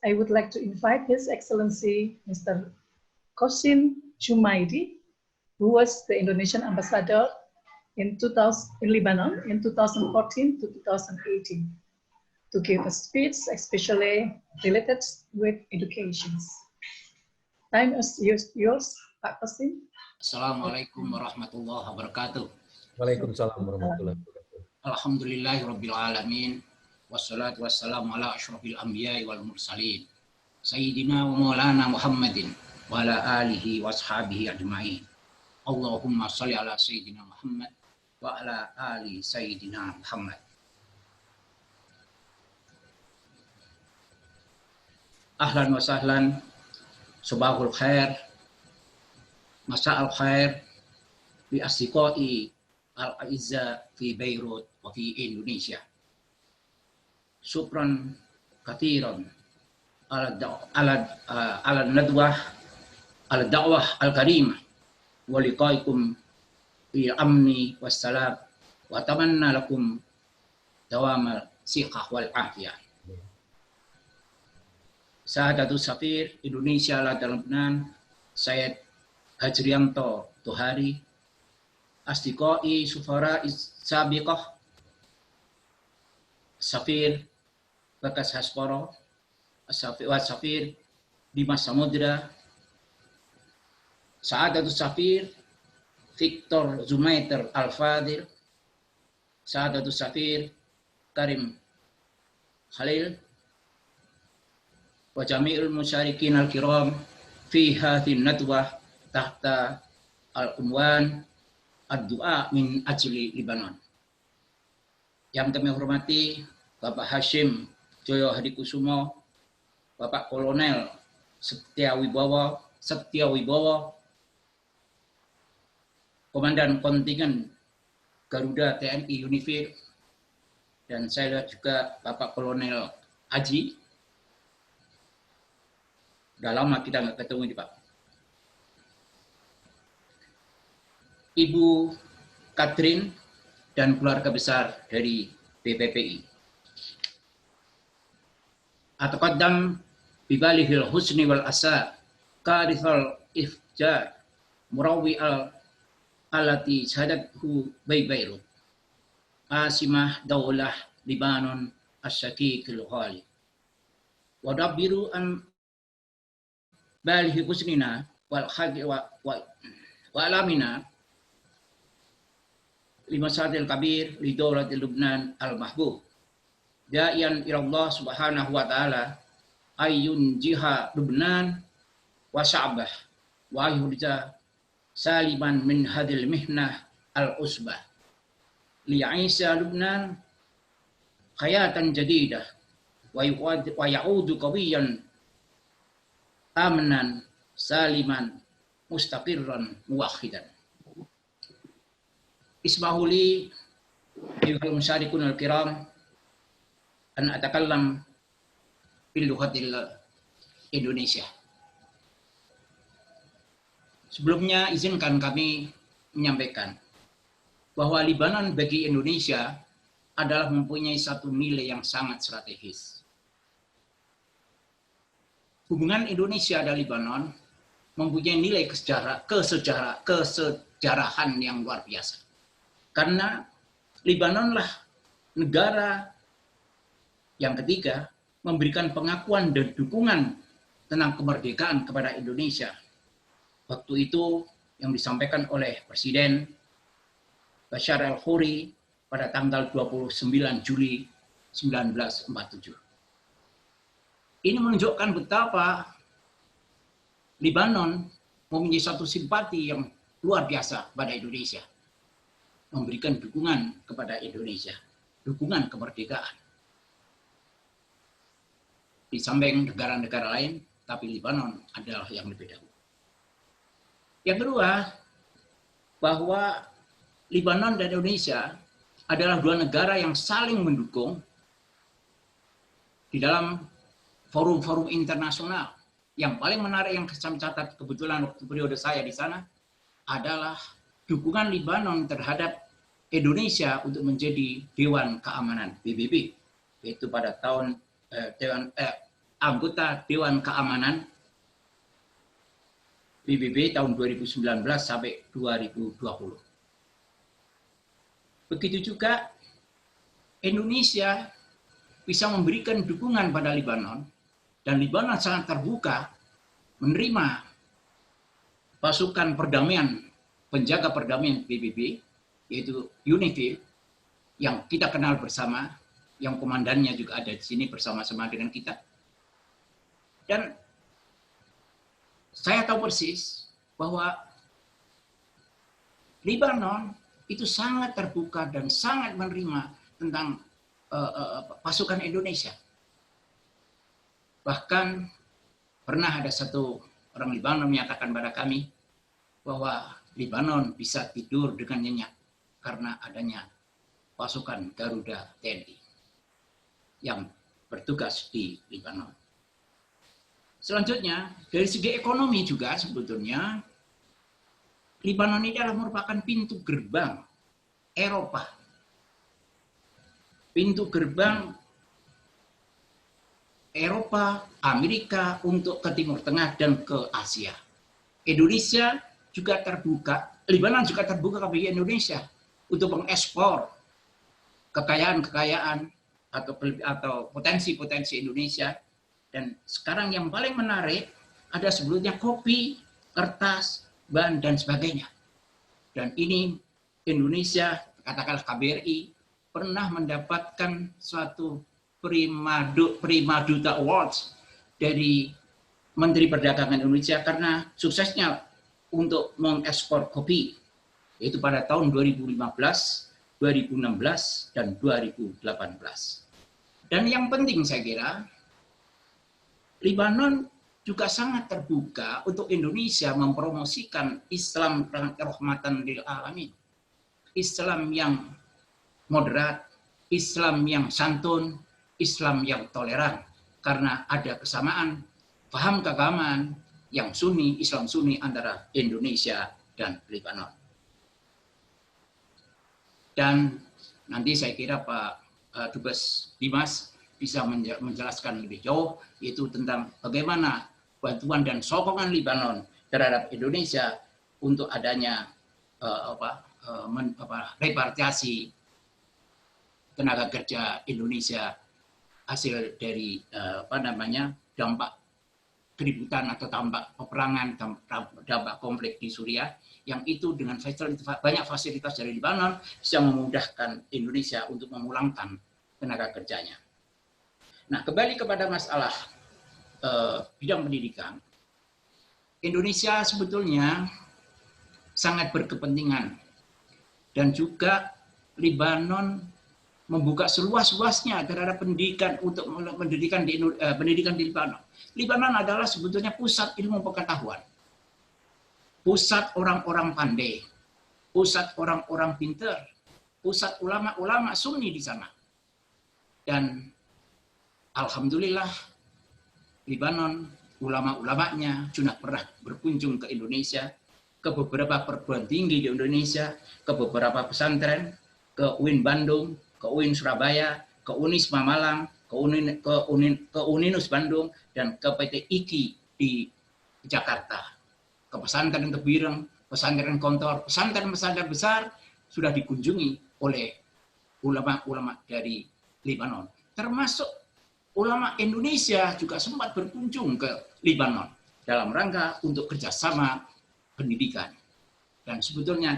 I would like to invite His Excellency Mr. Qasim Jumaidi, who was the Indonesian ambassador in Lebanon in 2014 to 2018, to give a speech especially related with education. Time is yours, Pak Qasim. Assalamualaikum warahmatullahi wabarakatuh. Waalaikumsalam warahmatullahi wabarakatuh. Alhamdulillahirabbil alamin. Wassalatu wassalamu ala asyrofil anbiya'i wal mursalin. Sayyidina wa maulana Muhammadin wa ala alihi wa ashabihi ajma'in. Allahumma shalli ala sayyidina Muhammad wa ala ali sayyidina Muhammad. Ahlan wa sahlan. Subahul khair. Masa'al khair bi asdiqai al-aizza fi Beirut wa fi Indonesia. Syukran katsiran ala nadwah ala da'wah al-karimah wa liqaikum bil amni wassalam wa tamanna lakum dawamal siqah wal afiyah. Sa'adatul Safir Indonesia Lada Lebanon Syed Hajrianto Tohari, Asdiqai Sufara Sabiqah, Safir Bakas Hasporo, Safir Dimas Samudra, Sa'adatul Safir Victor Zumaiter Al-Fadil, Sa'adatul Safir Karim Khalil, wa jami'ul musyarikin al-kiram fi hadhin nadwah tahta al-unwan ad-du'a min ajli Libanon. Yang kami hormati Bapak Hashim Joyo Hadikusumo, Bapak Kolonel Setya Wibowo, Komandan Kontingen Garuda TNI Unifil, dan saya juga Bapak Kolonel Haji. Udah lama kita nggak ketemu nih Pak. Ibu Katrin dan keluarga besar dari BPPI. Ataqaddam bibalihil husni wal asa karithal ifjar murawi alati syahadathu Beirut asimah daulah Libanon asyakikil ghali wadabiru an balihi husnina wal khagi wa alamina lima sa'atil kabir li dawlatil Lubnan al-mahbub da'iyan ilallah subhanahu wa ta'ala ayyun jiha Lubnan wa sya'bah wa ayyurja saliman min hadil mihnah al-usbah li'aisa Lubnan hayatan jadidah wa ya'udu qawiyan amnan saliman mustaqirran muwakhidan. Ismahuli ayyuhal musyarikun al-kiram an atakallam bil lughatil Indonesia. Sebelumnya izinkan kami menyampaikan bahwa Libanon bagi Indonesia adalah mempunyai satu nilai yang sangat strategis. Hubungan Indonesia dan Lebanon mempunyai nilai kesejarahan yang luar biasa. Karena Lebanonlah negara yang ketiga memberikan pengakuan dan dukungan tentang kemerdekaan kepada Indonesia. Waktu itu yang disampaikan oleh Presiden Bashar al-Khoury pada tanggal 29 Juli 1947. Ini menunjukkan betapa Lebanon mempunyai satu simpati yang luar biasa pada Indonesia. Memberikan dukungan kepada Indonesia. Dukungan kemerdekaan. Di samping negara-negara lain, tapi Lebanon adalah yang lebih dahulu. Yang kedua, bahwa Lebanon dan Indonesia adalah dua negara yang saling mendukung di dalam forum-forum internasional. Yang paling menarik yang saya catat kebetulan waktu periode saya di sana adalah dukungan Lebanon terhadap Indonesia untuk menjadi Dewan Keamanan PBB, yaitu pada tahun anggota Dewan Keamanan PBB tahun 2019 sampai 2020. Begitu juga Indonesia bisa memberikan dukungan pada Lebanon, dan Lebanon sangat terbuka menerima pasukan perdamaian, penjaga perdamaian PBB, yaitu UNIFIL, yang kita kenal bersama, yang komandannya juga ada di sini bersama-sama dengan kita. Dan saya tahu persis bahwa Lebanon itu sangat terbuka dan sangat menerima tentang pasukan Indonesia. Bahkan pernah ada satu orang Lebanon menyatakan pada kami bahwa Lebanon bisa tidur dengan nyenyak karena adanya pasukan Garuda TNI yang bertugas di Lebanon. Selanjutnya, dari segi ekonomi juga sebetulnya Lebanon ini adalah merupakan pintu gerbang Eropa. Pintu gerbang Eropa, Amerika untuk ke Timur Tengah dan ke Asia. Indonesia juga terbuka, Lebanon juga terbuka bagi Indonesia untuk mengekspor kekayaan-kekayaan atau potensi-potensi Indonesia. Dan sekarang yang paling menarik ada sebelumnya kopi, kertas, ban, dan sebagainya. Dan ini Indonesia, katakanlah KBRI, pernah mendapatkan suatu Prima Duta Awards dari Menteri Perdagangan Indonesia karena suksesnya untuk mengekspor kopi, yaitu pada tahun 2015, 2016, dan 2018. Dan yang penting saya kira, Lebanon juga sangat terbuka untuk Indonesia mempromosikan Islam rahmatan lil alamin. Islam yang moderat, Islam yang santun, Islam yang toleran, karena ada kesamaan paham keagamaan yang Sunni, Islam Sunni antara Indonesia dan Lebanon. Dan nanti saya kira Pak Dubes Dimas bisa menjelaskan lebih jauh, yaitu tentang bagaimana bantuan dan sokongan Lebanon terhadap Indonesia untuk adanya repatriasi tenaga kerja Indonesia hasil dari dampak keributan atau dampak peperangan, dampak konflik di Suriah, yang itu dengan banyak fasilitas dari Lebanon bisa memudahkan Indonesia untuk memulangkan tenaga kerjanya. Nah, kembali kepada masalah bidang pendidikan, Indonesia sebetulnya sangat berkepentingan, dan juga Lebanon membuka seluas-luasnya terhadap pendidikan untuk pendidikan di Lebanon. Lebanon adalah sebetulnya pusat ilmu pengetahuan, pusat orang-orang pandai, pusat orang-orang pintar, pusat ulama-ulama Sunni di sana. Dan alhamdulillah Lebanon, ulama-ulamanya sudah pernah berkunjung ke Indonesia, ke beberapa perguruan tinggi di Indonesia, ke beberapa pesantren, ke UIN Bandung, ke UIN Surabaya, ke Unisma Malang, ke Uninus Bandung, dan ke PT IKI di Jakarta. Ke pesantren Kebireng, pesantren Kontor, pesantren-pesantren besar sudah dikunjungi oleh ulama-ulama dari Lebanon. Termasuk ulama Indonesia juga sempat berkunjung ke Lebanon dalam rangka untuk kerjasama pendidikan. Dan sebetulnya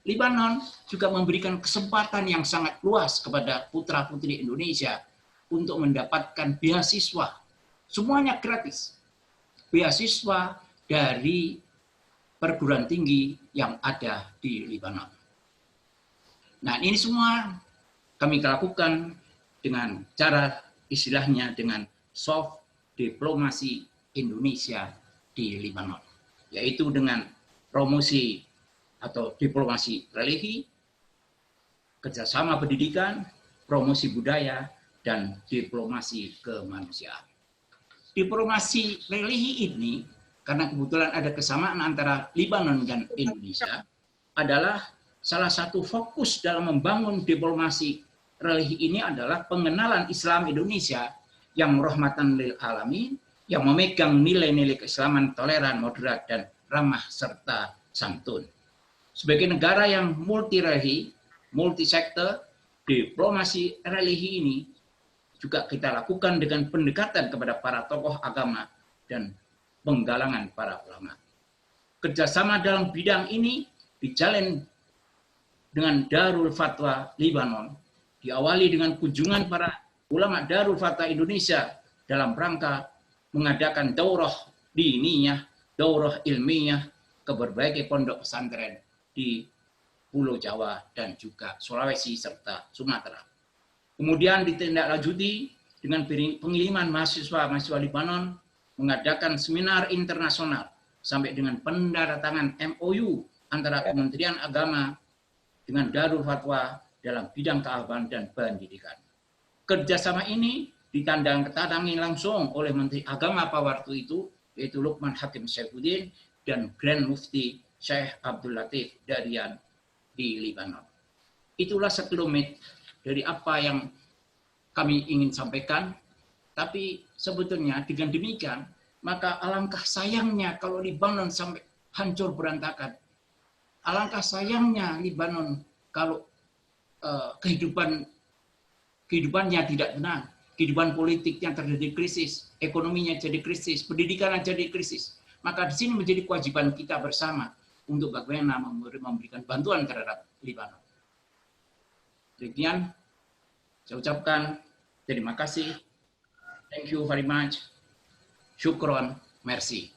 Lebanon juga memberikan kesempatan yang sangat luas kepada putra-putri Indonesia untuk mendapatkan beasiswa. Semuanya gratis. Beasiswa dari perguruan tinggi yang ada di Lebanon. Nah, ini semua kami lakukan dengan cara istilahnya dengan soft diplomasi Indonesia di Lebanon, yaitu dengan promosi atau diplomasi religi, kerjasama pendidikan, promosi budaya, dan diplomasi kemanusiaan. Diplomasi religi ini, karena kebetulan ada kesamaan antara Lebanon dan Indonesia, adalah salah satu fokus dalam membangun diplomasi religi ini adalah pengenalan Islam Indonesia yang rahmatan lil alamin, yang memegang nilai-nilai keislaman toleran, moderat, dan ramah serta santun. Sebagai negara yang multi-religi, multi-sektor, diplomasi religi ini juga kita lakukan dengan pendekatan kepada para tokoh agama dan penggalangan para ulama. Kerjasama dalam bidang ini dijalin dengan Darul Fatwa Libanon, diawali dengan kunjungan para ulama Darul Fatwa Indonesia dalam rangka mengadakan daurah diniyah, daurah ilmiah ke berbagai pondok pesantren di Pulau Jawa dan juga Sulawesi serta Sumatera. Kemudian ditindaklanjuti dengan pengiriman mahasiswa Libanon mengadakan seminar internasional sampai dengan penandatangan MOU antara Kementerian Agama dengan Darul Fatwa dalam bidang keagamaan dan pendidikan. Kerjasama ini ditandangi langsung oleh Menteri Agama pada waktu itu, yaitu Lukman Hakim Saifuddin dan Grand Mufti Syekh Abdul Latif Darian di Libanon. Itulah sekelumit dari apa yang kami ingin sampaikan, tapi sebetulnya dengan demikian, maka alangkah sayangnya kalau Libanon sampai hancur berantakan. Alangkah sayangnya Libanon kalau kehidupannya tidak tenang, kehidupan politiknya terjadi krisis, ekonominya jadi krisis, pendidikannya jadi krisis. Maka di sini menjadi kewajiban kita bersama untuk bagaimana memberikan bantuan terhadap Libanon. Demikian, saya ucapkan terima kasih. Thank you very much. Syukron, merci.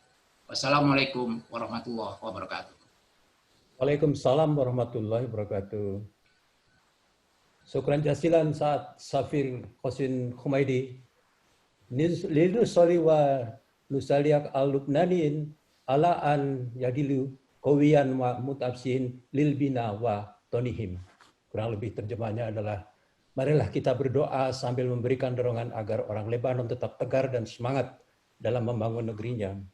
Wassalamualaikum warahmatullahi wabarakatuh. Waalaikumsalam warahmatullahi wabarakatuh. Syukran jasilan saat Safir Qasim Khumaidi. Lidu soli wa nusaliak al-Lubnanin ala an yadilu qawiyan wa mutabsin lil bina wa tonihim. Kurang lebih terjemahnya adalah, marilah kita berdoa sambil memberikan dorongan agar orang Lebanon tetap tegar dan semangat dalam membangun negerinya.